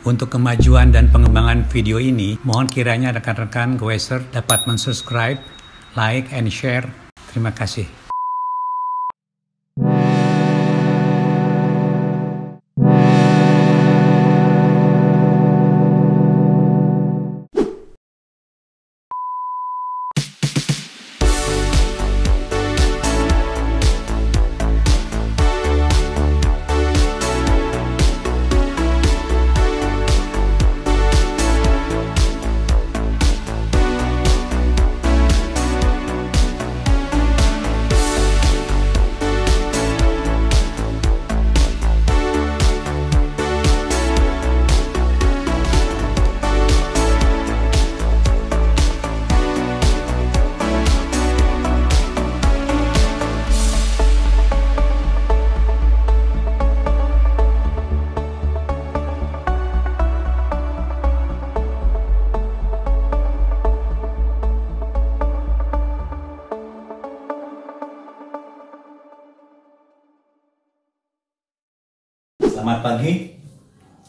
Untuk kemajuan dan pengembangan video ini, mohon kiranya rekan-rekan Goeser dapat mensubscribe, like, and share. Terima kasih. Selamat pagi,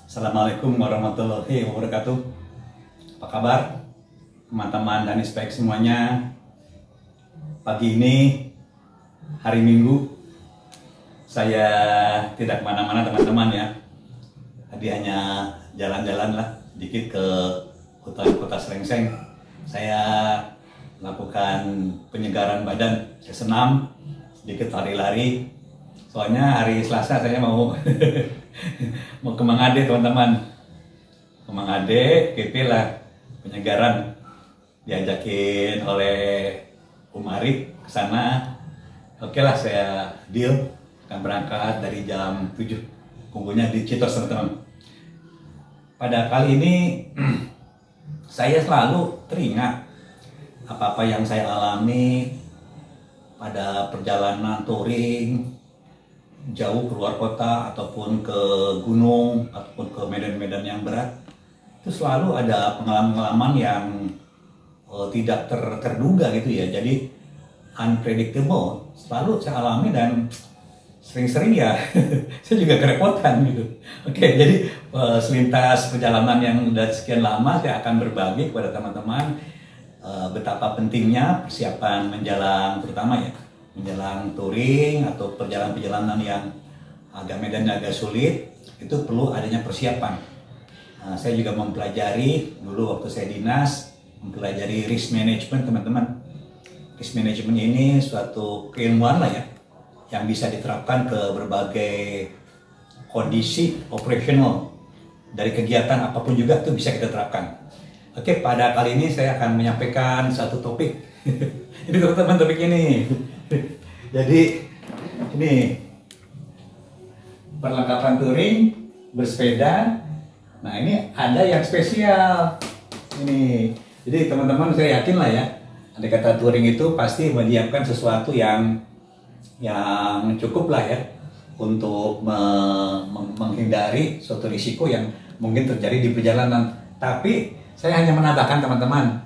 Assalamualaikum warahmatullahi wabarakatuh. Apa kabar teman-teman dan inspek semuanya? Pagi ini hari Minggu, saya tidak kemana-mana teman-teman ya. Tadi hanya jalan-jalan lah dikit ke hutan kota Srengseng. Saya melakukan penyegaran badan, saya senam, sedikit lari-lari. Soalnya hari Selasa saya mau mau ke Mangade teman-teman, ke Mangade, PP lah penyegaran, diajakin oleh Umari ke sana. Oke lah, saya deal akan berangkat dari jam 7, kumpulnya di Citos teman-teman. Pada kali ini saya selalu teringat apa-apa yang saya alami pada perjalanan touring jauh keluar kota ataupun ke gunung ataupun ke medan-medan yang berat. Itu selalu ada pengalaman-pengalaman yang tidak terduga gitu ya, jadi unpredictable selalu saya alami dan sering-sering ya saya juga kerepotan gitu. Oke, jadi selintas perjalanan yang udah sekian lama saya akan berbagi kepada teman-teman betapa pentingnya persiapan menjelang, terutama ya menjelang touring atau perjalanan-perjalanan yang agak medannya agak sulit, itu perlu adanya persiapan. Saya juga mempelajari dulu waktu saya dinas, mempelajari risk management teman-teman. Risk management ini suatu keilmuan lah ya, yang bisa diterapkan ke berbagai kondisi operasional dari kegiatan apapun juga itu bisa kita terapkan. Oke, pada kali ini saya akan menyampaikan satu topik. Ini teman-teman topik ini. Jadi ini perlengkapan touring bersepeda. Nah, ini ada yang spesial. Ini. Jadi teman-teman saya yakin lah ya, ada kata touring itu pasti menyiapkan sesuatu yang cukup lah ya untuk menghindari suatu risiko yang mungkin terjadi di perjalanan. Tapi saya hanya menambahkan teman-teman,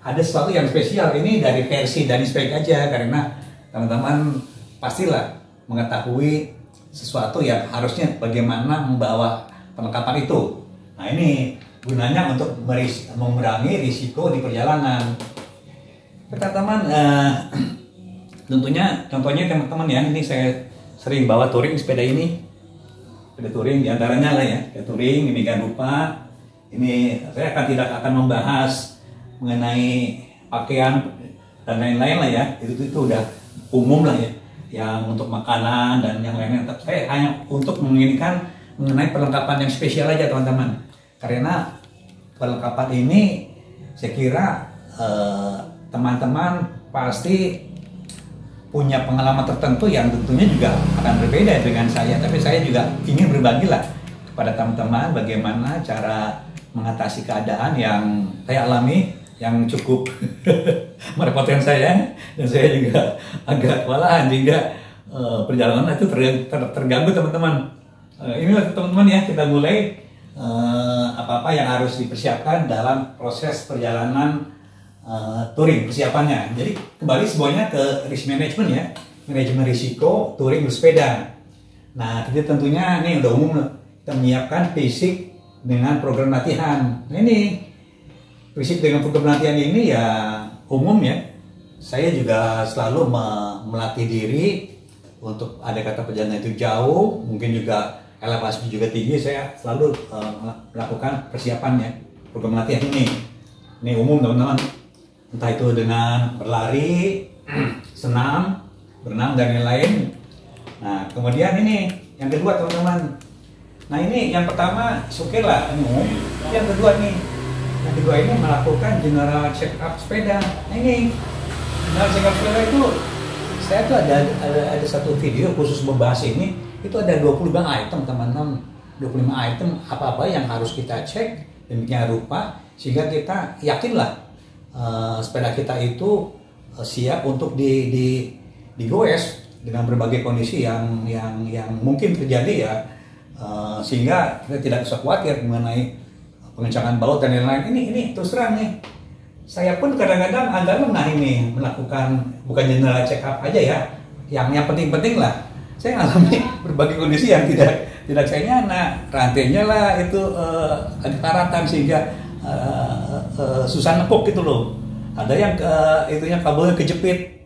ada sesuatu yang spesial ini dari versi Danisbek aja, karena teman-teman pastilah mengetahui sesuatu yang harusnya bagaimana membawa perlengkapan itu. Nah, ini gunanya untuk mengurangi risiko di perjalanan. Teman-teman, contohnya teman-teman ya, ini saya sering bawa touring sepeda ini, sepeda touring diantaranya lah ya, kayak touring demikian rupa. Ini saya tidak akan membahas mengenai pakaian dan lain-lain lah ya, itu udah umum lah ya, yang untuk makanan dan yang lainnya. Saya hanya untuk menginginkan mengenai perlengkapan yang spesial aja teman-teman, karena perlengkapan ini saya kira teman-teman pasti punya pengalaman tertentu yang tentunya juga akan berbeda dengan saya, tapi saya juga ingin berbagi lah kepada teman-teman bagaimana cara mengatasi keadaan yang saya alami yang cukup merepotkan saya, dan saya juga agak kewalahan jika perjalanan itu terganggu teman-teman. Inilah teman-teman ya, kita mulai apa-apa yang harus dipersiapkan dalam proses perjalanan touring, persiapannya. Jadi kembali semuanya ke risk management ya, manajemen risiko touring bersepeda. Nah, kita tentunya ini udah umum, kita menyiapkan fisik dengan program latihan. Nah, ini prinsip dengan program latihan ini ya umum ya. Saya juga selalu melatih diri untuk ada kata perjalanan itu jauh, mungkin juga elevasi juga tinggi. Saya selalu melakukan persiapan ya program latihan ini. Ini umum teman-teman. Entah itu dengan berlari, senam, berenang dan lain-lain. Nah kemudian ini yang kedua teman-teman. Nah ini yang pertama oke lah umum. Yang kedua nih, yang kedua ini melakukan general check up sepeda. Nah ini general check up sepeda itu saya tuh ada satu video khusus membahas ini. Itu ada 25 item teman-teman. 25 item apa-apa yang harus kita cek demikian rupa sehingga kita yakinlah sepeda kita itu siap untuk digoes dengan berbagai kondisi yang mungkin terjadi ya, sehingga kita tidak usah khawatir mengenai pengencangan baut dan lain-lain. Ini terus terang nih, saya pun kadang-kadang agak lengah ini melakukan bukan general check up aja ya, yang penting-penting lah. Saya ngalami berbagai kondisi yang tidak saya nyana, rantainya lah itu ada karatan sehingga susah nepuk gitu loh. Ada yang itunya kabelnya kejepit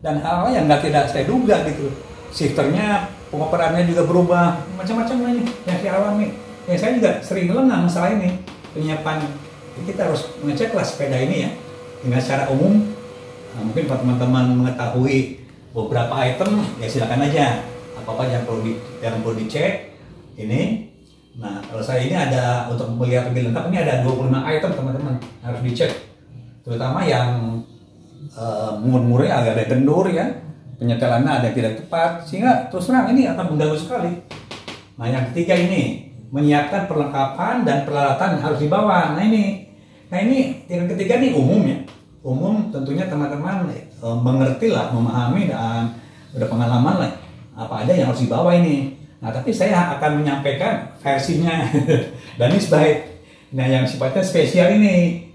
dan hal-hal yang tidak saya duga gitu. Shifternya pengoperannya juga berubah, macam-macam ini yang saya alami. Ya saya juga sering lengah masalah ini penyiapan. Jadi kita harus mengeceklah sepeda ini ya dengan secara umum. Nah, mungkin kalau teman-teman mengetahui beberapa item ya silakan aja apa-apa yang perlu dicek ini. Nah kalau saya ini ada untuk melihat lebih lengkap ini ada 25 item teman-teman harus dicek, terutama yang mur-murnya agak ada kendur ya, penyetelannya ada yang tidak tepat sehingga terus terang ini akan mengganggu sekali. Nah yang ketiga ini menyiapkan perlengkapan dan peralatan yang harus dibawa. Nah ini yang ketiga ini umum ya, umum tentunya teman-teman mengerti lah, memahami dan udah pengalaman lah apa aja yang harus dibawa ini. Nah tapi saya akan menyampaikan versinya Danis baik. Nah yang sifatnya spesial ini.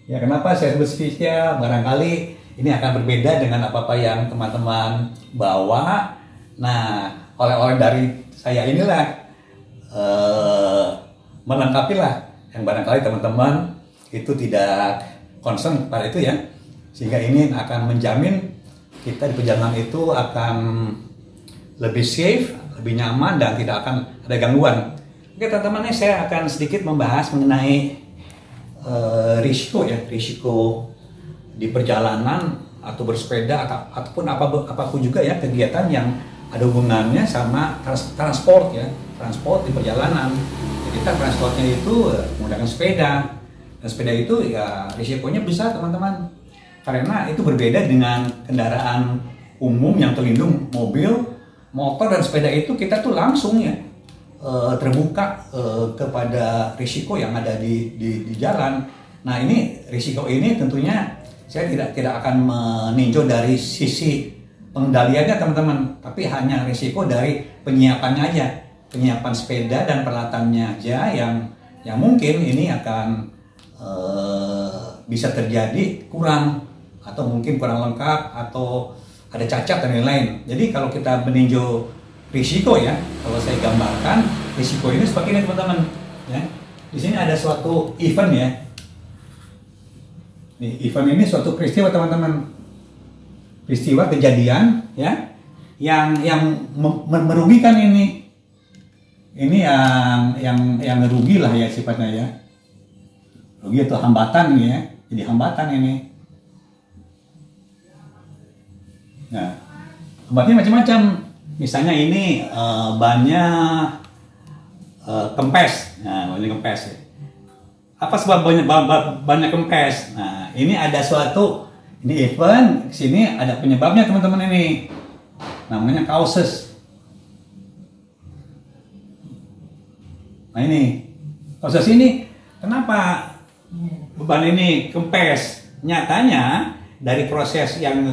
Ya kenapa saya sebut spesial? Barangkali ini akan berbeda dengan apa-apa yang teman-teman bawa. Nah oleh-oleh dari saya inilah melengkapi lah yang barangkali teman-teman itu tidak concern pada itu ya. Sehingga ini akan menjamin kita di perjalanan itu akan lebih safe, lebih nyaman dan tidak akan ada gangguan. Oke teman-teman, saya akan sedikit membahas mengenai risiko di perjalanan atau bersepeda ataupun apapun juga ya kegiatan yang ada hubungannya sama transport ya, transport di perjalanan. Jadi kita transportnya itu menggunakan sepeda dan sepeda itu ya risikonya besar teman-teman karena itu berbeda dengan kendaraan umum yang terlindung mobil, motor dan sepeda itu kita tuh langsung ya terbuka kepada risiko yang ada di jalan. Nah ini risiko ini tentunya saya tidak akan meninjau dari sisi pengendaliannya teman-teman, tapi hanya risiko dari penyiapannya aja, penyiapan sepeda dan peralatannya aja yang mungkin ini akan bisa terjadi kurang atau mungkin kurang lengkap atau ada cacat dan lain-lain. Jadi kalau kita meninjau risiko ya, kalau saya gambarkan risiko ini seperti ini teman-teman ya. Di sini ada suatu event ya. Nih, event ini suatu peristiwa teman-teman. Peristiwa kejadian ya yang merugikan ini. Ini yang merugi lah ya sifatnya ya. Rugi atau hambatan ini ya. Jadi hambatan ini. Nah, hambatannya macam-macam. Misalnya ini bannya kempes. Nah, ini kempes ya. Apa sebab banyak kempes? Nah, ini ada suatu ini event, sini ada penyebabnya teman-teman ini. Namanya causes. Nah, ini causes ini kenapa beban ini kempes? Nyatanya dari proses yang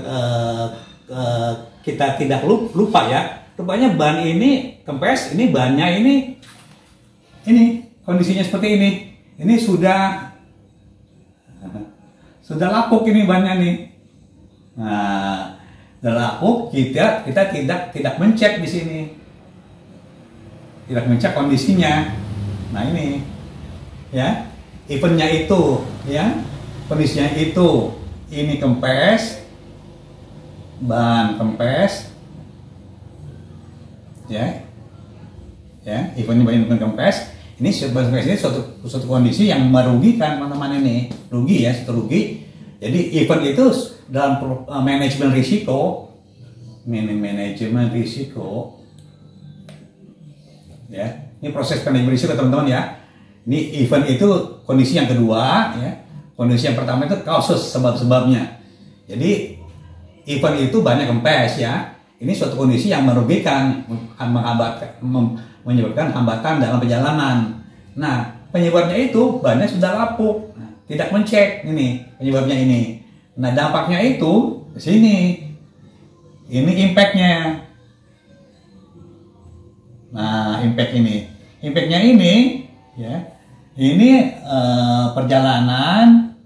kita tidak lupa ya, rupanya ban ini kempes, ini bannya ini kondisinya seperti ini sudah lapuk ini bannya nih. Nah, sudah lapuk, kita tidak mencek di sini, tidak mencek kondisinya. Nah ini ya, eventnya itu, ya, kondisinya itu, ini kempes, ban kempes, ya, eventnya ban kempes. Ini sebenarnya suatu kondisi yang merugikan teman-teman, ini rugi ya, suatu rugi. Jadi event itu dalam manajemen risiko, ya, ini proses manajemen risiko teman-teman ya. Ini event itu kondisi yang kedua, ya. Kondisi yang pertama itu kausus, sebab-sebabnya. Jadi event itu banyak kempes ya. Ini suatu kondisi yang merugikan, menyebabkan hambatan dalam perjalanan. Nah, penyebabnya itu bannya sudah lapuk, tidak mencek, ini penyebabnya ini. Nah, dampaknya itu ke sini. Ini impactnya. Nah, impactnya ini, ya, ini perjalanan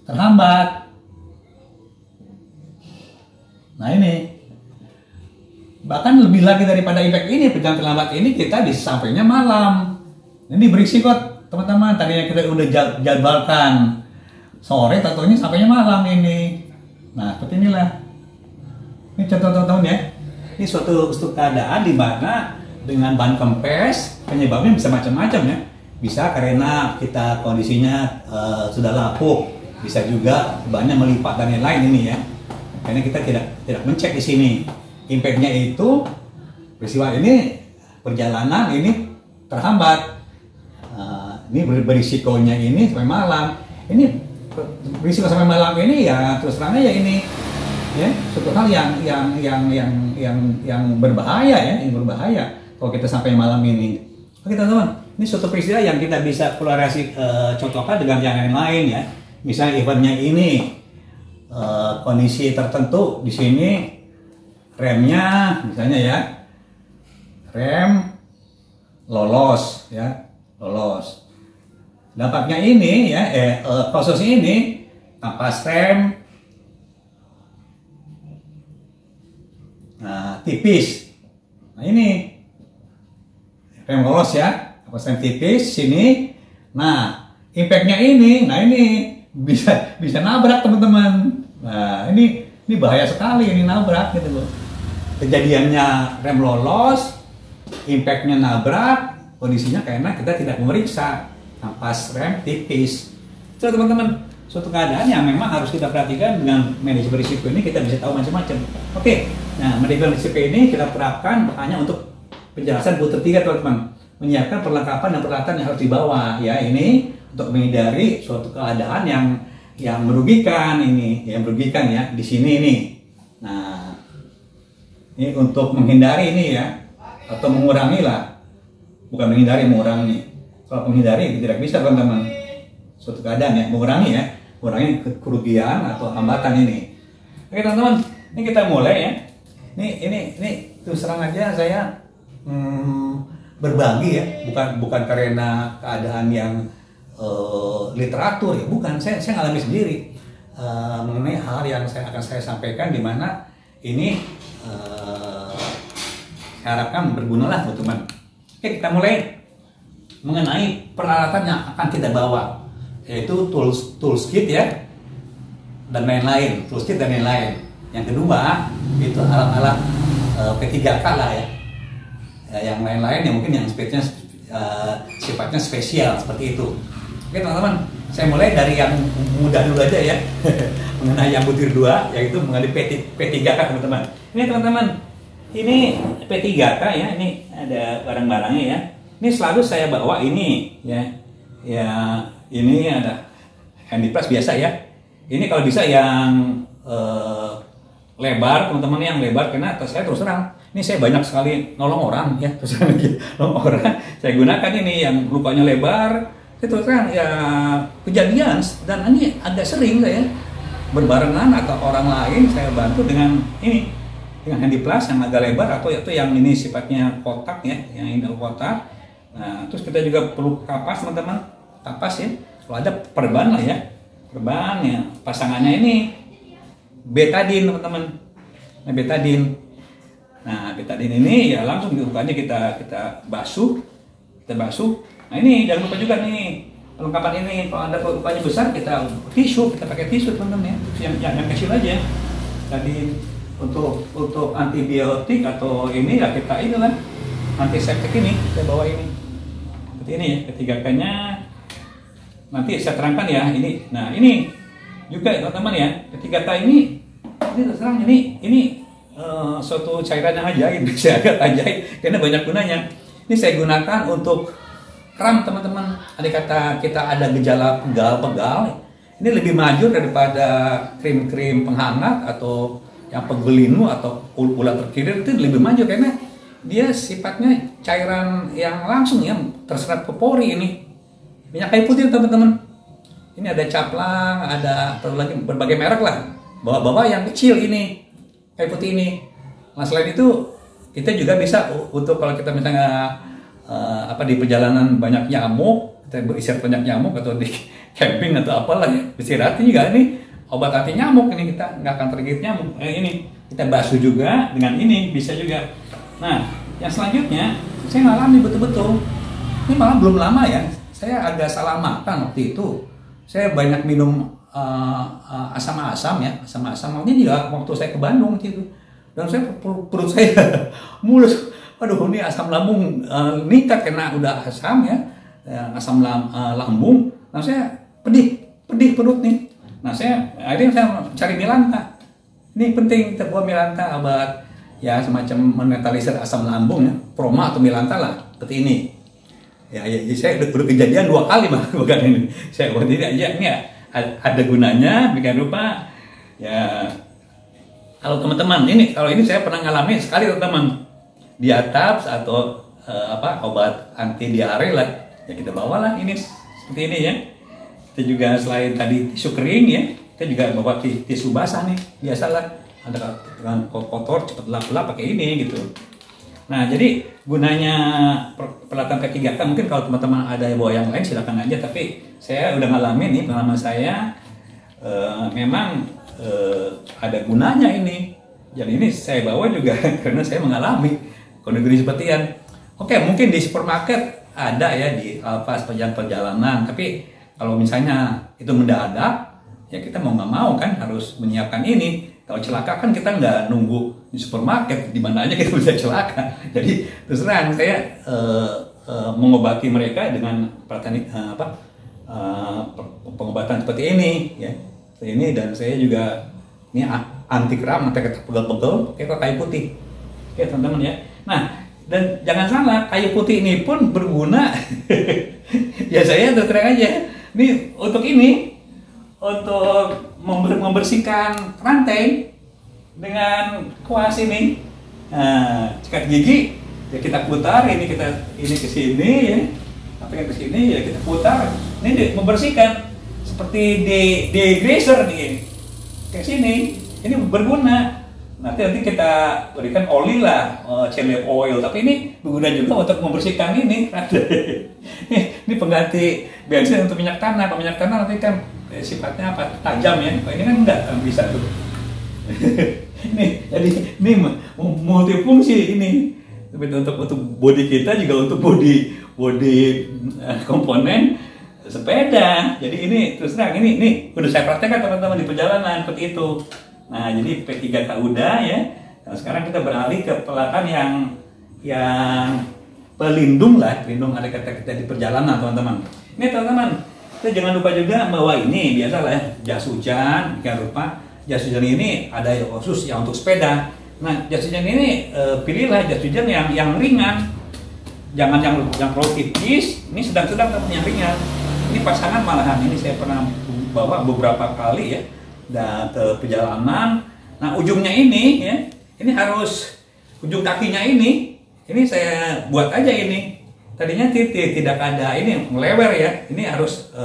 terhambat. Nah, ini bahkan lebih lagi daripada impact ini, perjalanan terlambat ini kita bisa sampainya malam. Ini berisiko teman-teman. Tadinya kita udah jadwalkan sore, tentunya sampainya malam ini. Nah, seperti inilah. Ini contoh teman-teman ya. Ini suatu keadaan di mana dengan ban kempes penyebabnya bisa macam-macam ya. Bisa karena kita kondisinya sudah lapuk, bisa juga bannya melipat dan lain-lain ini ya. Karena kita tidak mencek di sini. Impactnya itu peristiwa ini perjalanan ini terhambat. Ini berisikonya ini sampai malam. Ini berisiko sampai malam ini ya terus terang ya ini ya suatu hal yang berbahaya ya, yang berbahaya kalau kita sampai malam ini. Oke teman-teman, ini suatu peristiwa yang kita bisa korelasi contohkan dengan yang lain ya. Misalnya eventnya ini kondisi tertentu di sini remnya misalnya ya, rem lolos ya, lolos. Dampaknya ini ya, kasus ini ampas rem, nah tipis. Nah ini rem lolos ya, ampas rem tipis sini. Nah impactnya ini, nah ini bisa nabrak teman-teman. Nah ini bahaya sekali, ini nabrak gitu loh. Kejadiannya rem lolos, impactnya nabrak, kondisinya karena kita tidak memeriksa ampas rem tipis. So teman-teman, suatu keadaan yang memang harus kita perhatikan. Dengan manajemen risiko ini kita bisa tahu macam-macam. Oke, nah manajemen risiko ini kita terapkan hanya untuk penjelasan butuh 3 teman-teman. Menyiapkan perlengkapan dan peralatan yang harus dibawa ya, ini untuk menghindari suatu keadaan yang merugikan ini, yang merugikan ya di sini ini. Nah, ini untuk menghindari ini ya, atau mengurangi lah, bukan menghindari, mengurangi. Kalau menghindari tidak bisa teman-teman, suatu keadaan ya, mengurangi kerugian atau hambatan ini. Oke teman-teman, ini kita mulai ya. Ini terus terang aja saya berbagi ya, bukan karena keadaan yang literatur ya, bukan. Saya ngalami sendiri mengenai hal yang akan saya sampaikan, di mana ini saya harapkan berguna lah buat teman. Oke, kita mulai mengenai peralatan yang akan kita bawa, yaitu tools kit ya, dan lain-lain, tools kit dan lain-lain. Yang kedua itu alat-alat P3K lah ya. Yang lain-lain yang mungkin yang sifatnya spesial seperti itu. Oke teman-teman, saya mulai dari yang mudah dulu aja ya. Mengenai yang butir 2, yaitu mengenai P3K teman-teman. Ini teman-teman, ini P3K ya, ini ada barang-barangnya ya. Ini selalu saya bawa ini ya. Ya, ini ada handypress biasa ya. Ini kalau bisa yang lebar teman-teman, yang lebar, karena saya terus terang ini saya banyak sekali nolong orang ya, terus nolong orang. Saya gunakan ini yang lupanya lebar. Saya terus terang ya kejadian, dan ini agak sering saya berbarengan atau orang lain saya bantu dengan ini, dengan handypress yang agak lebar, atau itu yang ini sifatnya kotak ya, yang ini kotak. Nah, terus kita juga perlu kapas teman-teman, kapas ya. Kalau ada perban lah ya, perban ya. Pasangannya ini betadine teman-teman. Nah, betadine. Nah, betadine ini ya langsung lukanya kita basuh, Nah ini jangan lupa juga nih perlengkapan ini. Kalau Anda lukanya besar, kita pakai tisu teman-teman ya. Yang kecil aja. Tadi untuk antibiotik atau ini ya kita ini lah, antiseptik ini saya bawa ini. Seperti ini ya, ketiga-tiganya nanti saya terangkan ya ini. Nah ini juga teman-teman ya, ketiga ini terserang ini suatu cairan yang ajaib, saya agak ajaib karena banyak gunanya. Ini saya gunakan untuk kram teman-teman. Ada kata kita ada gejala pegal, ini lebih maju daripada krim-krim penghangat atau yang penggelimu atau ulat terkilir, itu lebih maju karena dia sifatnya cairan yang langsung yang terserap ke pori. Ini minyak kayu putih teman-teman. Ini ada Caplang, ada lagi berbagai merek lah. Bawa-bawa yang kecil ini kayu putih ini. Nah selain itu kita juga bisa untuk kalau kita misalnya di perjalanan banyak nyamuk, kita beristirahat banyak nyamuk atau di camping atau apalah ya, istirahat juga ini obat anti nyamuk ini, kita nggak akan tergigit nyamuk. Ini kita basuh juga dengan ini bisa juga. Nah yang selanjutnya saya ngalami betul-betul ini malah belum lama ya, saya agak salah makan waktu itu. Saya banyak minum asam-asam ya, asam-asam juga waktu saya ke Bandung gitu. Dan saya perut saya mulus. Aduh ini asam lambung meningkat karena udah asam ya, asam lambung. Nah saya pedih perut nih. Nah akhirnya saya cari Milanta. Ini penting kita buat Milanta, obat ya semacam menetralisir asam lambung ya, Proma atau Milanta lah seperti ini. Ya saya udah kejadian 2 kali bahkan ini. Saya buat ini aja ini ya, ada gunanya, jangan lupa ya. Kalau teman-teman kalau ini saya pernah ngalamin sekali teman-teman, diatabs atau obat anti diare lah ya, kita bawalah ini seperti ini ya. Kita juga selain tadi tisu kering ya, kita juga bawa tisu basah nih, biasalah ada dengan kotor cepat lap pakai ini gitu. Nah jadi gunanya peralatan P3K mungkin kalau teman-teman ada yang bawa yang lain silakan aja, tapi saya udah ngalamin nih, pengalaman saya memang ada gunanya ini. Jadi ini saya bawa juga karena saya mengalami kondisi sepertian. Oke, mungkin di supermarket ada ya di pas perjalanan, tapi kalau misalnya itu mendadak ya kita mau nggak mau kan harus menyiapkan ini. Kalau celaka kan kita nggak nunggu di supermarket, di mana aja kita bisa celaka. Jadi terus terang saya mengobati mereka dengan pengobatan seperti ini ya. Ini dan saya juga ini anti kram, anti pegel-pegel, kayak kayu putih. Oke teman-teman ya. Nah dan jangan salah, kayu putih ini pun berguna. Ya saya terang aja. Ini untuk membersihkan rantai dengan kuas ini. Nah, sikat gigi ya kita putar ini ke sini ya. Sampai ke sini ya kita putar. Ini membersihkan seperti degreaser nih. Kayak sini. Ini berguna. Nanti kita berikan oli lah, celery oil. Tapi ini berguna juga untuk membersihkan ini. Ini pengganti bensin untuk minyak tanah. Kalau minyak tanah nanti kan sifatnya tajam ya. Kalau ini kan enggak bisa tuh. Jadi ini multifungsi ini. Tapi untuk body kita juga untuk body komponen sepeda. Jadi ini terus terang ini udah saya praktekkan teman-teman di perjalanan seperti itu. Nah, jadi P3K udah ya. Nah, sekarang kita beralih ke peralatan yang pelindung ada kata kita di perjalanan teman-teman. Ini teman-teman, kita jangan lupa juga bawa ini biasalah ya, jas hujan. Jangan lupa jas hujan ini ada khusus yang untuk sepeda. Nah, jas hujan ini pilihlah jas hujan yang ringan. Jangan yang terlalu tipis. Ini sedang-sedang teman yang ringan. Ini pasangan malahan ini saya pernah bawa beberapa kali ya. Dan ke perjalanan. Nah ujungnya ini ya, ini harus ujung kakinya ini saya buat aja ini. Tadinya tidak ada ini melewer ya, ini harus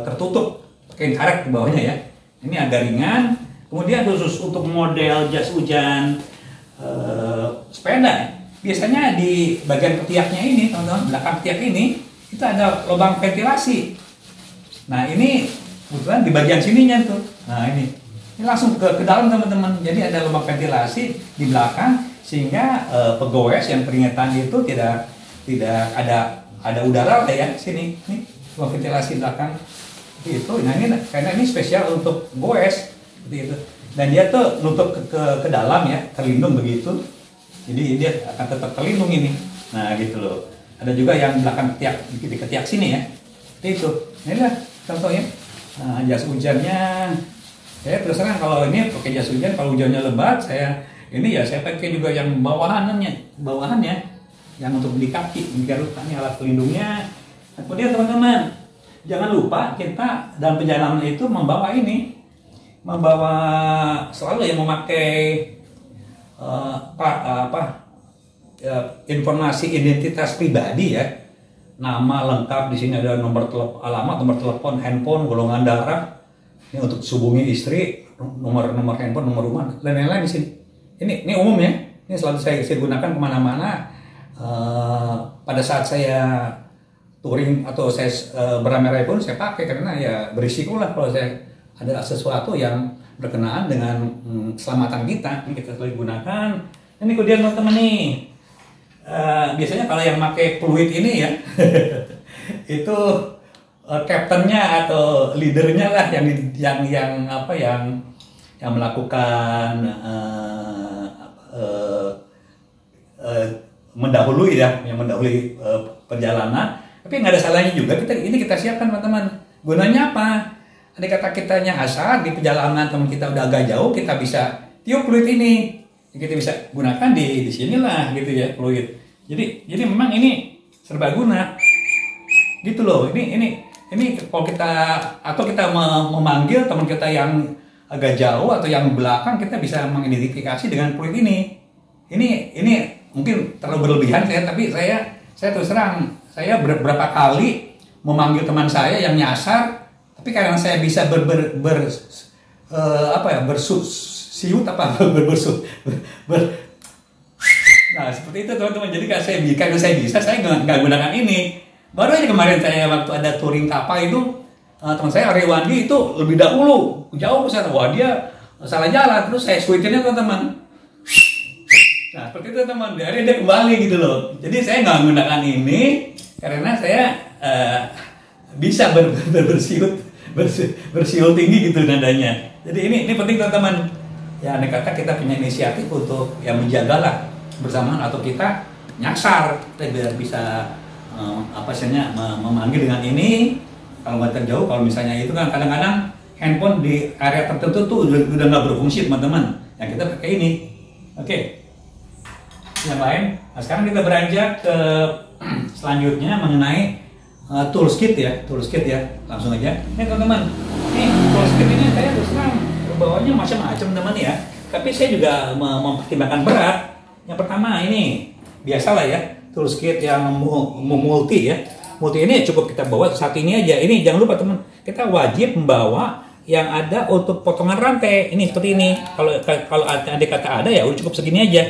tertutup pakai karet di bawahnya ya. Ini agak ringan. Kemudian khusus untuk model jas hujan sepeda, biasanya di bagian ketiaknya ini, teman-teman, belakang ketiak ini itu ada lubang ventilasi. Nah ini kebetulan di bagian sininya tuh. Nah ini langsung ke dalam teman-teman. Jadi ada lubang ventilasi di belakang sehingga pegawai yang keringetan itu tidak ada udara lah ya sini, nih ruang ventilasi belakang itu. Nah ini karena ini spesial untuk goes seperti itu, dan dia tuh nutup ke dalam ya, terlindung begitu, jadi dia akan tetap terlindung ini. Nah gitu loh. Ada juga yang belakang ketiak, di ketiak sini ya, itu. Nah inilah contohnya. Nah, jas hujannya, saya terus terang kalau ini pakai jas hujan, kalau hujannya lebat saya pakai juga yang bawahannya yang untuk di kaki, biar ini alat pelindungnya. Nah, kemudian teman-teman, jangan lupa kita dalam perjalanan itu membawa selalu yang memakai informasi identitas pribadi ya, nama lengkap. Di sini ada nomor telepon, handphone, golongan darah, ini untuk hubungi istri, nomor handphone, nomor rumah, dan lain-lain di sini. Ini umum ya, ini selalu saya gunakan kemana-mana. Pada saat saya touring atau saya beramai-ramai pun saya pakai, karena ya berisiko lah kalau saya ada sesuatu yang berkenaan dengan keselamatan kita. Ini kita selalu gunakan. Ini kemudian teman-teman nih, biasanya kalau yang pakai fluid ini ya itu kaptennya atau leadernya lah yang melakukan mendahului perjalanan. Tapi nggak ada salahnya juga kita siapkan teman-teman. Gunanya apa? Ada kata kitanya asal di perjalanan teman kita udah agak jauh, kita bisa tiup fluid ini, kita bisa gunakan di sinilah gitu ya, fluid. Jadi memang ini serbaguna gitu loh. Ini kalau kita memanggil teman kita yang agak jauh atau yang belakang, kita bisa mengidentifikasi dengan fluid ini. Ini mungkin terlalu berlebihan tapi saya terus terang, saya beberapa kali memanggil teman saya yang nyasar, tapi karena saya bisa nah seperti itu teman-teman. Jadi karena saya bisa, saya nggak gunakan ini. Baru aja kemarin saya waktu ada touring kapal itu, teman saya Ariwandi itu lebih dahulu jauh ke sana. Wah, dia salah jalan, terus saya switch-nya teman-teman. Nah seperti itu teman, dari dia kembali gitu loh. Jadi saya nggak menggunakan ini karena saya bisa bersiul tinggi gitu nadanya. Jadi ini penting teman-teman. Ya andai kata kita punya inisiatif untuk menjagalah bersamaan, atau kita nyasar, kita bisa memanggil dengan ini. Kalau nggak terjauh, kalau misalnya itu kan kadang-kadang handphone di area tertentu tuh udah nggak berfungsi teman-teman. Yang kita pakai ini. Oke. Yang lain. Nah, sekarang kita beranjak ke selanjutnya mengenai tools kit ya, langsung aja. Ini teman-teman, ini tools kit ini saya terus terang bawanya macam-macam teman ya. Tapi saya juga mempertimbangkan berat. Yang pertama ini biasalah ya, tools kit yang multi ya. Multi ini cukup kita bawa saat ini aja. Ini jangan lupa teman, kita wajib membawa yang ada untuk potongan rantai. Ini seperti ini. Kalau andai kata ada ya udah cukup segini aja.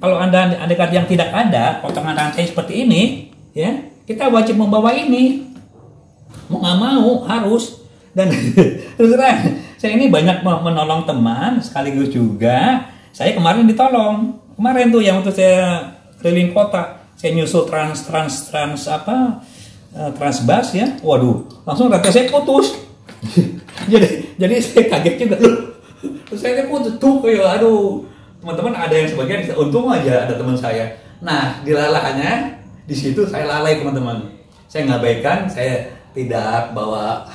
Kalau andai kata yang tidak ada potongan rantai seperti ini, ya kita wajib membawa ini. Mau nggak mau harus. Dan terus terang, saya ini banyak menolong teman, sekaligus juga saya kemarin ditolong. Kemarin tuh yang waktu saya keliling kota, saya nyusul Transbus ya. Waduh, langsung rantai saya putus. jadi saya kaget juga loh. Terus saya putus tuh, aduh. Teman-teman ada yang sebagian, untung aja ada teman saya. Nah, dilalahnya di situ saya lalai teman-teman. Saya ngabaikan, saya tidak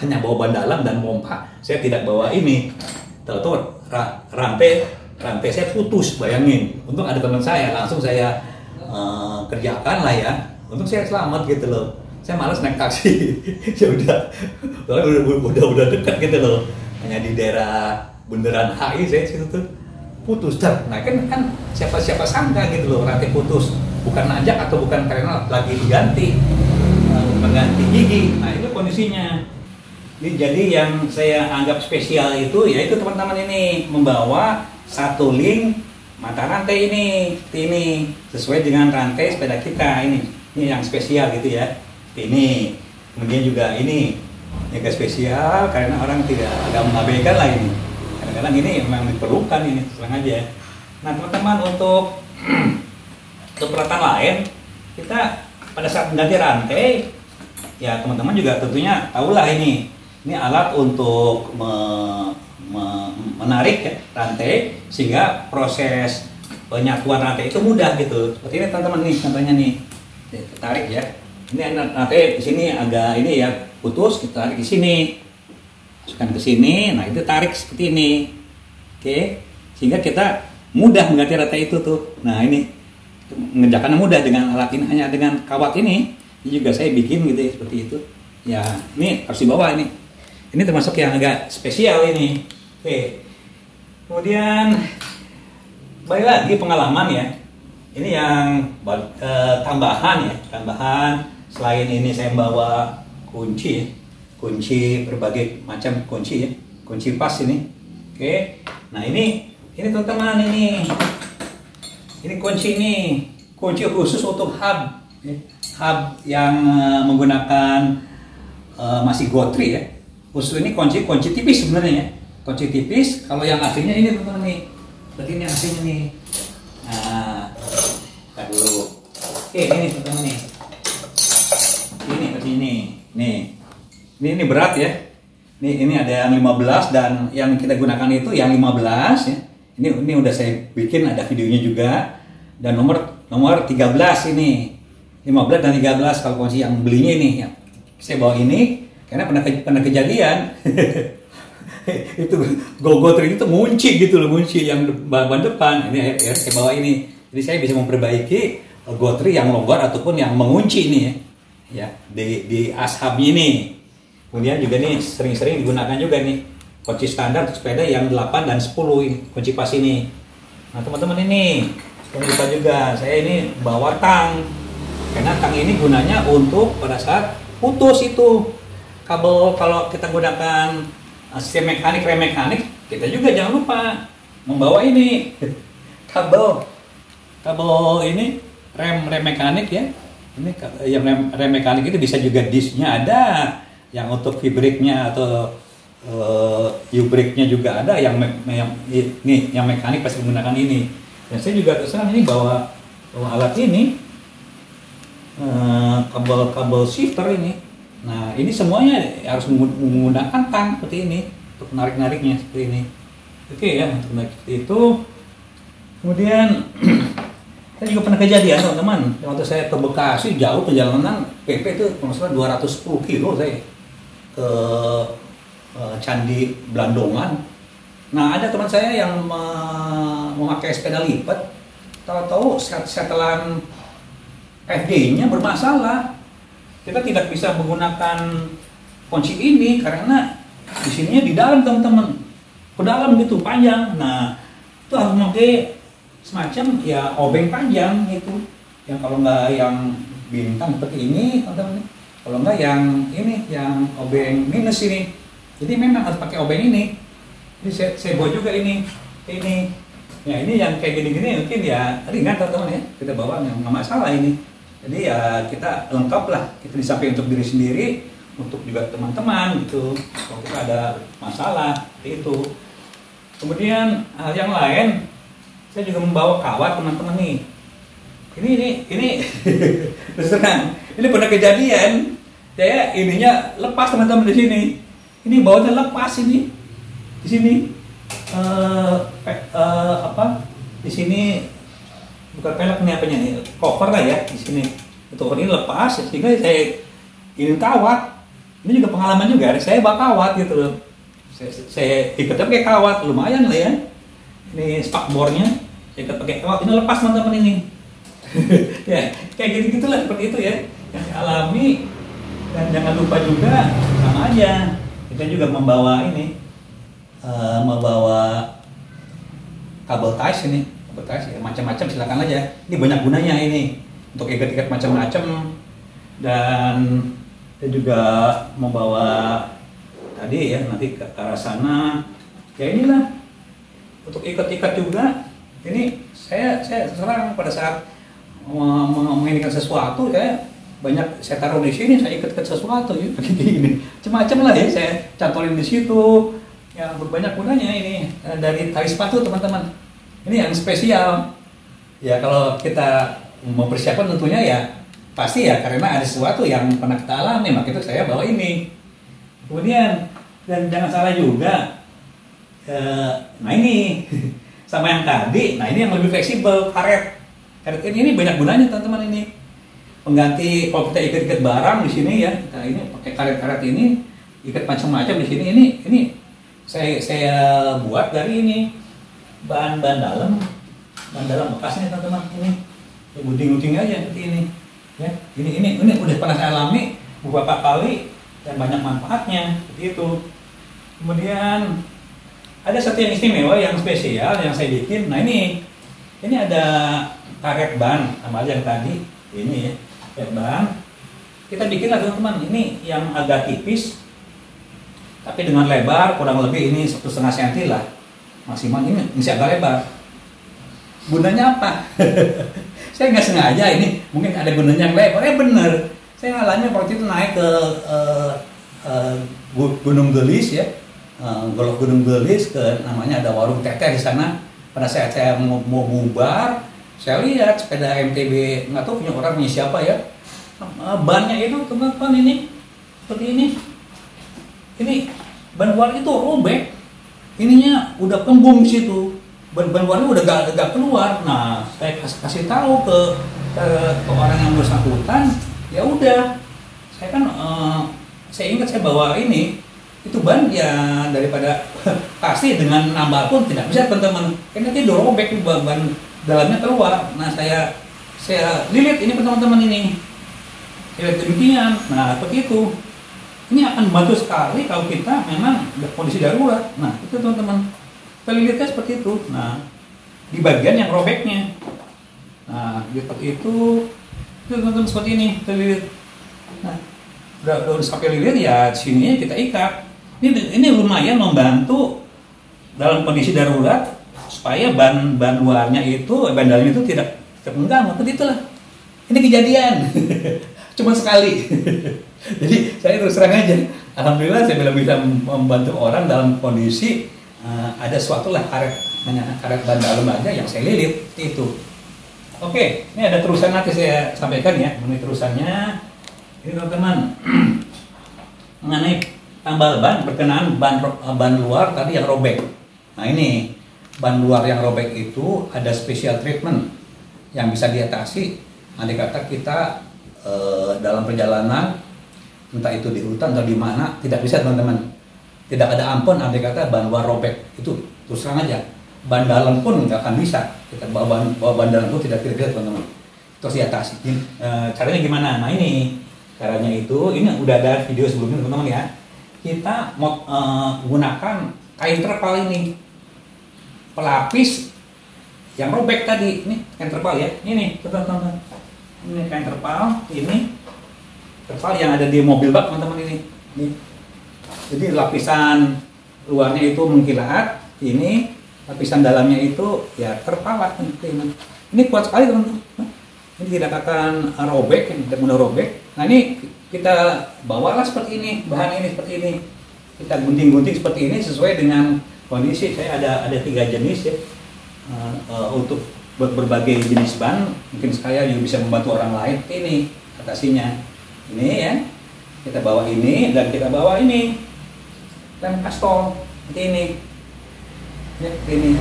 hanya bawa ban dalam dan pompa. Saya tidak bawa ini. Tahu-tahu rantai saya putus, bayangin. Untung ada teman saya, langsung saya kerjakan lah ya. Untung saya selamat gitu loh. Saya malas naik taksi. Ya udah dekat gitu loh. Hanya di daerah Bundaran HI saya situ tuh putus. Nah kan siapa sangka gitu loh rantai putus. Bukan nanjak atau bukan karena lagi diganti. Mengganti gigi. Nah itu kondisinya. Jadi yang saya anggap spesial itu yaitu teman-teman ini membawa satu link mata rantai ini sesuai dengan rantai sepeda kita ini yang spesial gitu ya. Ini kemudian juga ini agak spesial karena orang tidak agak mengabaikan lah ini. Kadang-kadang ini memang diperlukan ini terang aja. Nah teman-teman, untuk Untuk peralatan lain, kita pada saat mengganti rantai, ya teman-teman juga tentunya tahulah ini alat untuk menarik ya, rantai sehingga proses penyatuan rantai itu mudah gitu. Seperti ini teman-teman nih, contohnya nih, tarik ya. Ini rantai di sini agak ini ya putus, kita tarik di sini, masukkan ke sini. Nah itu tarik seperti ini, oke, sehingga kita mudah mengganti rantai itu tuh. Nah ini mengerjakannya mudah dengan alat ini, hanya dengan kawat ini juga saya bikin gitu ya, seperti itu ya. Ini harus dibawa ini termasuk yang agak spesial ini. Oke, kemudian balik lagi pengalaman ya, ini yang tambahan ya, tambahan selain ini saya membawa kunci berbagai macam kunci ya, kunci pas ini. Oke, nah ini teman-teman, ini kunci khusus untuk hub yang menggunakan masih gotri ya. Khusus ini kunci tipis sebenarnya ya, kunci tipis. Kalau yang aslinya ini teman-teman nih, berarti ini aslinya nih. Nah, kita dulu. Oke, ini teman-teman nih. Ini seperti ini berat ya. Ini ada yang 15 dan yang kita gunakan itu yang 15 ya. Ini udah saya bikin, ada videonya juga. Dan nomor 13 ini, 15 dan 13 kalau kunci yang belinya ini ya. Saya bawa ini karena pernah kejadian itu gotri itu ngunci gitu loh, ngunci yang ban depan. Ini ya, saya bawa ini, jadi saya bisa memperbaiki gotri yang longgar ataupun yang mengunci ini ya di ashab ini. Kemudian juga nih sering-sering digunakan juga nih kunci standar untuk sepeda yang 8 dan 10 ini, kunci pas ini. Nah teman-teman, ini jangan lupa juga saya ini bawa tang, karena tang ini gunanya untuk pada saat putus itu kabel. Kalau kita gunakan sistem mekanik, rem mekanik, kita juga jangan lupa membawa ini kabel ini rem mekanik ya. Ini yang rem mekanik itu bisa juga disknya ada, yang untuk V-brake-nya atau U-brake-nya juga ada, yang mekanik pasti menggunakan ini. Dan saya juga terserah ini bawa alat ini, kabel shifter ini. Nah ini semuanya harus menggunakan tang seperti ini untuk narik-nariknya seperti ini. Oke ya, untuk narik seperti itu. Kemudian saya juga pernah kejadian teman-teman, waktu saya ke Bekasi, jauh perjalanan PP itu kalau salah 210 kilo saya ke Candi Blandongan. Nah ada teman saya yang memakai sepeda lipat, tahu-tahu setelan FD-nya bermasalah. Kita tidak bisa menggunakan kunci ini karena di sininya di dalam teman-teman, ke dalam gitu panjang. Nah itu harus memakai semacam ya obeng panjang itu, yang kalau nggak yang bintang seperti ini teman-teman, kalau nggak yang ini yang obeng minus ini. Jadi memang harus pakai obeng ini. Jadi saya buat juga ini. Ya ini yang kayak gini-gini mungkin ya ringan teman-teman ya, kita bawa nggak masalah ini. Jadi ya kita lengkap lah, kita di samping untuk diri sendiri, untuk juga teman-teman gitu. Kalau kita ada masalah itu. Kemudian yang lain, saya juga membawa kawat teman-teman nih. Ini terus terang, ini pernah kejadian. Saya ininya lepas teman-teman di sini. Ini bawahnya lepas ini, di sini di sini bukan pelek ini apanya nih, cover lah ya di sini. Cover ini lepas, sehingga saya ingin kawat. Ini juga pengalaman juga, saya bawa kawat gitu loh. Saya ikatnya pakai kawat, lumayan lah ya. Ini spakbornya, saya ikat pakai kawat. Ini lepas teman-teman ini. Ya kayak gitu-gitulah, seperti itu ya yang saya alami. Dan jangan lupa juga sama aja, kita juga membawa ini, membawa kabel ties ini, kabel ties ya, macam-macam silakan aja. Ini banyak gunanya ini untuk ikat-ikat macam-macam. Dan kita juga membawa tadi ya, nanti ke arah sana. Ya inilah untuk ikat-ikat juga. Ini saya serang pada saat menginginkan sesuatu, banyak saya taruh di sini, saya ikat sesuatu ya, begini ini macam-macam lah ya, saya cantolin di situ. Ya banyak gunanya ini, dari tali sepatu teman-teman. Ini yang spesial Ya kalau kita mau persiapan tentunya ya pasti ya karena ada sesuatu yang pernah kita alami, maka itu saya bawa ini. Kemudian dan jangan salah juga, nah ini sama yang tadi, nah ini yang lebih fleksibel, karet ini banyak gunanya teman-teman. Ini pengganti kalau kita ikat-ikat barang di sini ya, kita ini pakai karet-karet ini ikat macam-macam di sini. Ini saya buat dari ini bahan dalam bekasnya teman-teman. Ini gunting-gunting aja seperti ini ya. Ini udah pernah saya alami beberapa kali dan banyak manfaatnya seperti itu. Kemudian ada satu yang istimewa, yang spesial yang saya bikin. Nah ini ada karet ban sama aja yang tadi ini ya, karet ban. Kita bikin lah teman-teman, ini yang agak tipis tapi dengan lebar kurang lebih ini 1,5 cm lah maksimal. Ini masih agak lebar. Gunanya apa? Saya nggak sengaja, ini mungkin ada gunanya yang lebar. Bener, saya ngalami waktu itu naik ke Gunung Gelis ya, Golok Gunung Gelis, ke namanya ada warung teteh di sana. Pada saat saya mau bubar, saya lihat sepeda MTB, nggak tahu punya orang, punya siapa ya, bannya itu teman-teman ini seperti ini. Ini ban luar itu robek, ininya udah kembung di situ, ban luarnya udah gak keluar. Nah saya kasih tahu ke orang yang bersangkutan, ya udah, saya kan saya ingat saya bawa ini, itu ban ya daripada pasti dengan nambah pun tidak bisa teman-teman, karena nanti robek ban dalamnya keluar. Nah saya lilit ini teman-teman, ini lilit demikian. Nah seperti itu, ini akan membantu sekali kalau kita memang kondisi darurat. Nah itu teman-teman, kita lilitnya seperti itu. Nah di bagian yang robeknya, nah seperti itu teman-teman, seperti ini kita lilit. Nah udah sampai lilit ya, sini kita ikat. Ini lumayan membantu dalam kondisi darurat supaya ban luarnya itu, ban dalamnya itu tidak terpenggal. Maka itulah, ini kejadian cuma sekali. Jadi saya terus terang aja, alhamdulillah saya bisa membantu orang dalam kondisi ada suatu lah karet ban dalam aja yang saya lilit itu. Oke, ini ada terusan nanti saya sampaikan ya, mengenai terusannya. Ini teman-teman, mengenai tambal ban berkenaan ban luar tadi yang robek. Nah ini ban luar yang robek itu ada special treatment yang bisa diatasi. Andai kata kita dalam perjalanan, entah itu di hutan atau di mana, tidak bisa teman-teman, tidak ada ampun andai kata ban luar robek. Itu terus terang aja, ban dalam pun nggak akan bisa. Kita bawa ban dalam pun tidak bisa teman-teman, terus diatasi. Caranya gimana? Nah ini caranya itu, ini udah ada video sebelumnya teman-teman ya. Kita mau gunakan kain terpal ini, pelapis yang robek tadi. Ini kain terpal ya, ini teman-teman, ini kain terpal, ini terpal yang ada di mobil bak teman-teman ini. Jadi lapisan luarnya itu mengkilat, ini lapisan dalamnya itu ya terpal. Ini kuat sekali teman-teman, ini tidak akan robek, tidak mudah robek. Nah ini kita bawalah seperti ini, bahan ini seperti ini, kita gunting-gunting seperti ini sesuai dengan kondisi. Saya ada 3 jenis ya, untuk berbagai jenis ban. Mungkin saya juga bisa membantu orang lain. Ini atasinya, ini ya, kita bawa ini dan kita bawa ini lem kastol seperti ini ya, ini.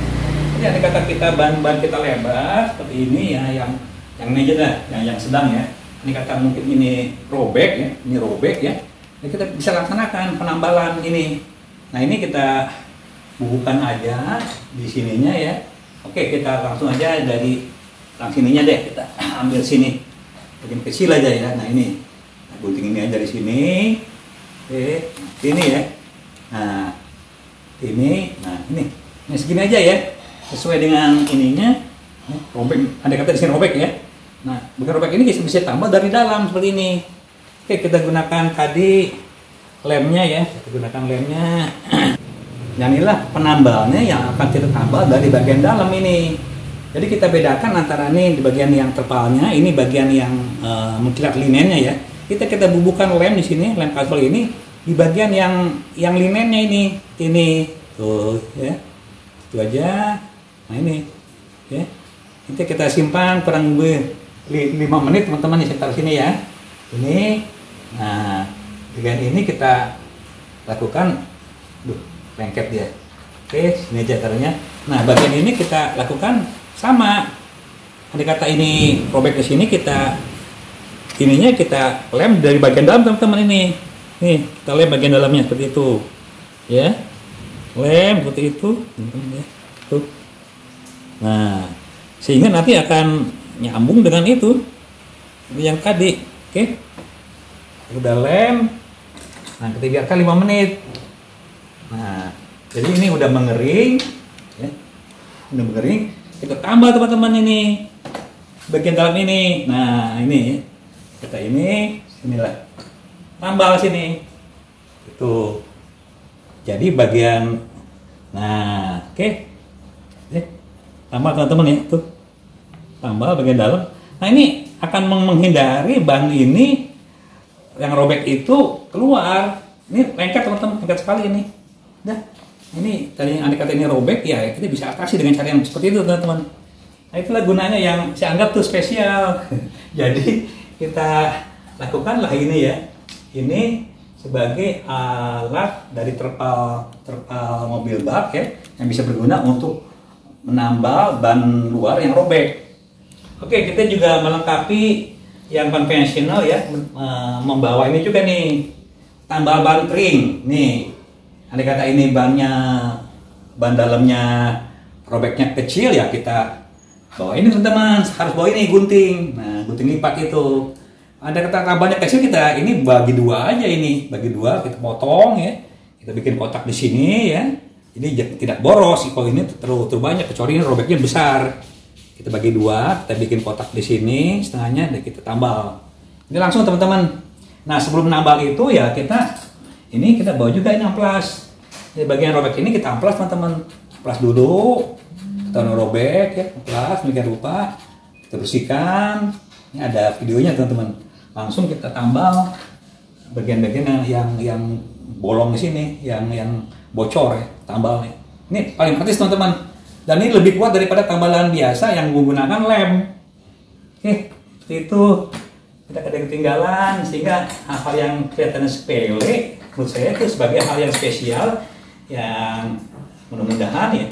Jadi ada kata kita ban kita lebar seperti ini ya, yang ini aja dah, yang sedang ya. Ini kata mungkin ini robek ya, ini robek ya. Jadi kita bisa laksanakan penambalan ini. Nah ini kita bubuhkan aja di sininya ya. Oke, kita langsung aja dari sininya deh, kita ambil sini, bagian kecil aja ya. Nah ini, gunting ini aja di sini. Oke, ini ya. Nah ini, ini segini aja ya, sesuai dengan ininya. Robek, ada kata di sini robek ya. Nah, bukan robek ini bisa tambah dari dalam seperti ini. Oke, kita gunakan tadi lemnya ya. Kita gunakan lemnya. Yang inilah penambalnya yang akan kita tambal dari bagian dalam ini. Jadi kita bedakan antara ini di bagian yang terpalnya, ini bagian yang mengkilat linennya ya. Kita bubuhkan lem di sini, lem kastol ini di bagian yang linennya ini tuh ya. Itu aja. Nah ini ya. Nanti kita simpan kurang lebih 5 menit teman-teman, saya taruh sini ya. Ini, nah dengan ini kita lakukan, lengket dia. Oke, sini aja taruhnya. Nah bagian ini kita lakukan sama. Andai kata ini robek ke sini, ininya kita lem dari bagian dalam teman-teman ini. Nih, kita lem bagian dalamnya seperti itu. Ya. Lem seperti itu. Tuh. Nah, sehingga nanti akan nyambung dengan itu yang tadi. Oke. Udah lem. Nah, kita biarkan 5 menit. Nah, jadi ini udah mengering, ya. Udah mengering. Kita tambah teman-teman ini bagian dalam ini. Nah, ini kita sinilah. Tambah sini. Itu. Jadi bagian, nah, oke. Tambah teman-teman ya, tuh. Tambah bagian dalam. Nah, ini akan menghindari ban ini yang robek itu keluar. Ini lengket teman-teman, lengket sekali ini. Dah. Ini tadi yang andai kata ini robek, ya kita bisa atasi dengan cara yang seperti itu teman-teman. Nah, itulah gunanya yang saya anggap tuh spesial. Jadi kita lakukanlah ini ya. Ini sebagai alat dari terpal mobil bak ya, yang bisa berguna untuk menambal ban luar yang robek. Oke, kita juga melengkapi yang konvensional ya, membawa ini juga nih, tambal ban kering. Nih, andai kata ini ban dalamnya robeknya kecil ya, kita bawa ini teman-teman, harus bawa ini gunting. Nah, gunting lipat itu. Ada kata banyak kecil, kita ini bagi dua aja, ini bagi dua, kita potong ya, kita bikin kotak di sini ya, jadi tidak boros. Kalau ini terlalu banyak, kecuali ini robeknya besar, kita bagi dua, kita bikin kotak di sini setengahnya dan kita tambal. Ini langsung teman-teman. Nah sebelum nambal itu ya kita bawa juga ini amplas. Di bagian robek ini kita amplas teman-teman, amplas dulu, kita robek ya, amplas demikian rupa, kita bersihkan. Ini ada videonya teman-teman. Langsung kita tambal bagian-bagian yang bolong di sini, yang bocor ya, tambal nih. Ini paling praktis teman-teman. Dan ini lebih kuat daripada tambalan biasa yang menggunakan lem. Oke, itu tidak ada ketinggalan, sehingga hal yang kelihatannya sepele menurut saya itu sebagai hal yang spesial yang mudah-mudahan ya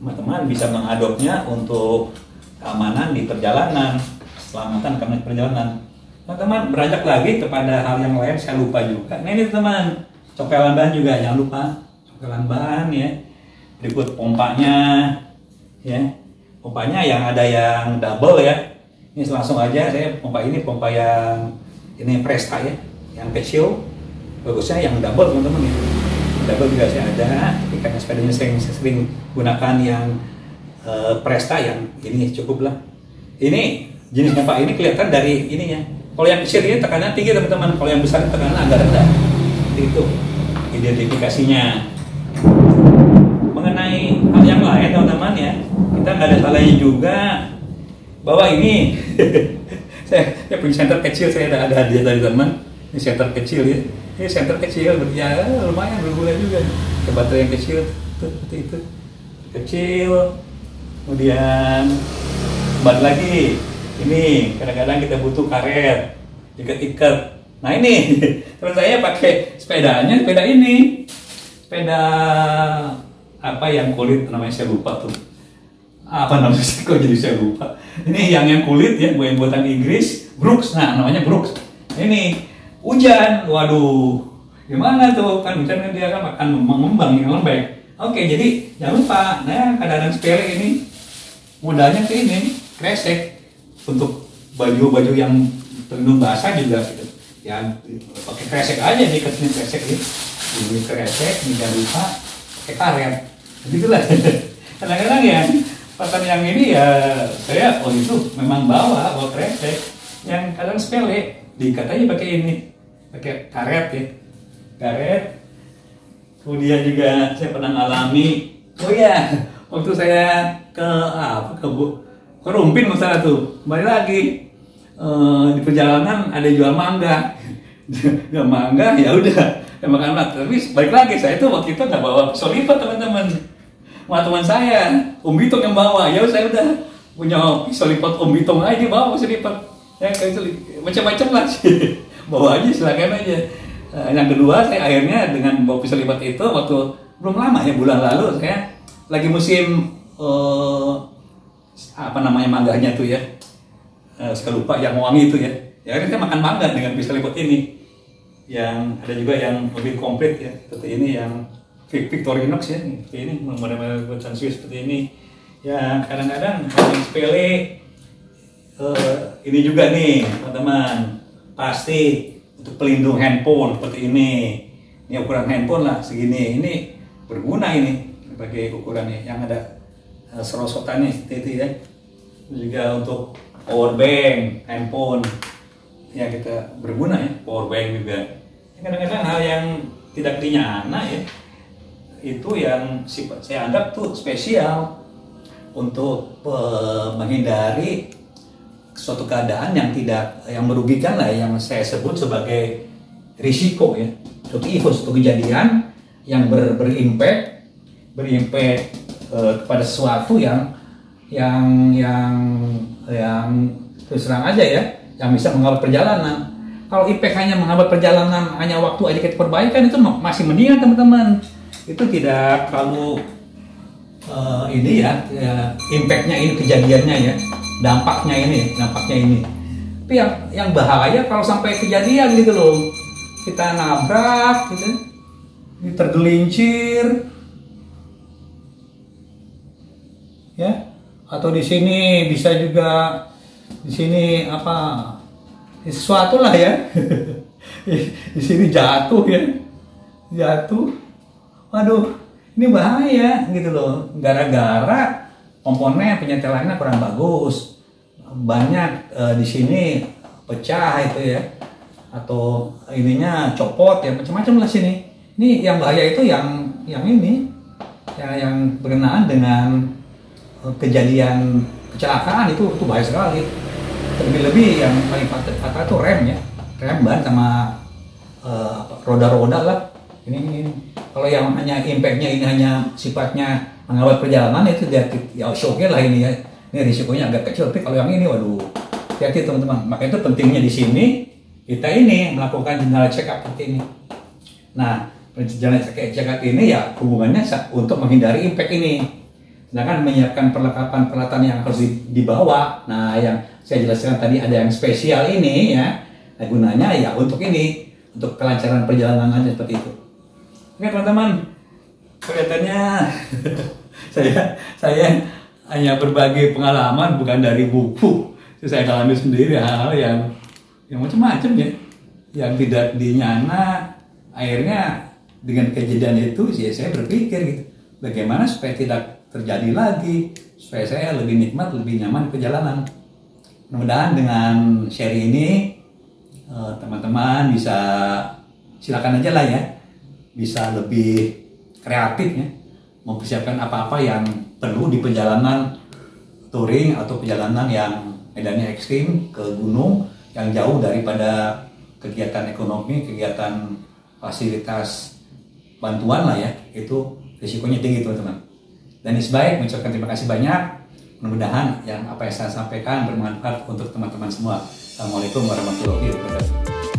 teman-teman bisa mengadopnya untuk keamanan di perjalanan, keselamatan keamanan perjalanan. Teman-teman beranjak lagi kepada hal yang lain, saya lupa juga. Nah ini teman, cokelan ban juga jangan lupa, cokelan ban ya. Berikut pompanya ya, pompanya yang ada yang double ya. Ini langsung aja saya pompa yang ini Presta ya, yang kecil. Bagusnya yang double teman-teman ya. Double juga saya ada, tapi karena sepedanya sering gunakan yang Presta yang ini cukup lah. Ini jenis pompa ini kelihatan dari ininya. Kalau yang kecil ini tekanan tinggi teman-teman, kalau yang besar tekanan agak rendah. Itu identifikasinya. Mengenai hal yang lain teman-teman ya, kita nggak ada salahnya juga bahwa ini saya punya senter kecil, saya ada hadiah dari teman. Ini senter kecil ya, ini senter kecil ya lumayan berguna juga. Baterai yang kecil seperti itu, kecil. Kemudian kembali lagi, ini kadang-kadang kita butuh karet, ikat-ikat. Nah ini teman saya pakai sepeda ini, sepeda apa yang kulit namanya saya lupa tuh, apa namanya kok jadi saya lupa. Ini yang kulit ya, buatan Inggris, Brooks. Nah namanya Brooks. Ini hujan, waduh, gimana tuh kan hujan kan dia kan akan mengembang yang lembek. Oke, jadi jangan lupa. Nah kadang-kadang sepele ini modalnya ke ini kresek. Untuk baju-baju yang pelindung basah juga gitu. Ya pakai kresek aja nih, kesini kresek ini kresek, jangan lupa pakai karet. Begitulah. Kadang-kadang ya pattern yang ini ya saya itu memang bawa kresek yang kadang sepele, diikat aja pakai ini, pakai karet ya, karet. Kemudian juga saya pernah alami, oh ya waktu saya ke Rumpin misalnya tuh, kembali lagi di perjalanan ada jual mangga, jual mangga ya udah makan anak. Tapi balik lagi saya tuh waktu itu nggak bawa pisau lipat teman-teman, teman saya Om Bitok yang bawa, ya saya udah punya pisau lipat Om Bitong aja bawa pisau lipat. Ya, macam-macam lah sih. Bawa aja, silakan aja. Yang kedua, saya akhirnya dengan bawa pisau lipat itu waktu belum lama ya, bulan lalu saya lagi musim apa namanya mangganya tuh ya. Saya lupa yang wangi itu ya. Ya akhirnya saya makan mangga dengan pisau lipat ini. Yang ada juga yang lebih komplit ya, seperti ini yang Victorinox ya, seperti ini model-model buatan Swiss seperti ini. Ya kadang-kadang yang sepele ini juga nih teman-teman, pasti untuk pelindung handphone seperti ini. Ini ukuran handphone lah segini. Ini berguna ini sebagai ukurannya yang ada serosotannya seperti itu ya. Juga untuk power bank handphone ya, kita berguna ya, power bank juga. Kadang-kadang hal yang tidak dinyana ya, itu yang saya anggap tuh spesial untuk menghindari suatu keadaan yang merugikan lah, yang saya sebut sebagai risiko ya, suatu event, suatu kejadian yang berimpact kepada sesuatu yang terus terang aja ya, yang bisa menghambat perjalanan. Kalau impact hanya menghambat perjalanan, hanya waktu aja kita perbaikan, itu masih mendingan teman-teman. Itu tidak terlalu ini ya, impactnya ini, kejadiannya ya, dampaknya ini. Tapi yang bahaya kalau sampai kejadian gitu loh, kita nabrak gitu, tergelincir, ya, atau di sini bisa juga di sini apa sesuatu lah ya, di sini jatuh ya, waduh, ini bahaya gitu loh, gara-gara komponen penyetelannya kurang bagus, banyak di sini pecah itu ya, atau ininya copot ya, macam-macam lah sini. Ini yang bahaya itu yang ini ya, yang berkenaan dengan kejadian kecelakaan itu bahaya sekali. Lebih-lebih yang paling fatal itu rem ya, rem ban sama roda-roda lah. Ini kalau yang hanya impactnya ini hanya sifatnya menghambat perjalanan, itu dia ya shocknya lah ini ya. Ini risikonya agak kecil, tapi kalau yang ini waduh, hati-hati teman-teman. Maka itu pentingnya di sini kita ini melakukan general check up seperti ini. Nah, general check up ini ya hubungannya untuk menghindari impact ini. Sedangkan menyiapkan perlengkapan-peralatan yang harus dibawa. Nah, yang saya jelaskan tadi ada yang spesial ini ya. Nah, gunanya ya untuk ini, untuk kelancaran perjalanan aja seperti itu. Oke teman-teman, kelihatannya saya hanya berbagi pengalaman, bukan dari buku. Saya alami sendiri hal-hal yang macam-macam ya, yang tidak dinyana. Akhirnya dengan kejadian itu ya saya berpikir gitu, bagaimana supaya tidak terjadi lagi, supaya saya lebih nikmat, lebih nyaman perjalanan. Mudah-mudahan dengan share ini teman-teman bisa, silakan aja lah ya, bisa lebih kreatif ya, mempersiapkan apa-apa yang perlu di perjalanan touring atau perjalanan yang medannya ekstrim ke gunung yang jauh daripada kegiatan ekonomi, kegiatan fasilitas bantuan lah ya, itu risikonya tinggi teman-teman. Dan baik mengucapkan terima kasih banyak. Mudah-mudahan yang apa yang saya sampaikan bermanfaat untuk teman-teman semua. Assalamualaikum warahmatullahi wabarakatuh.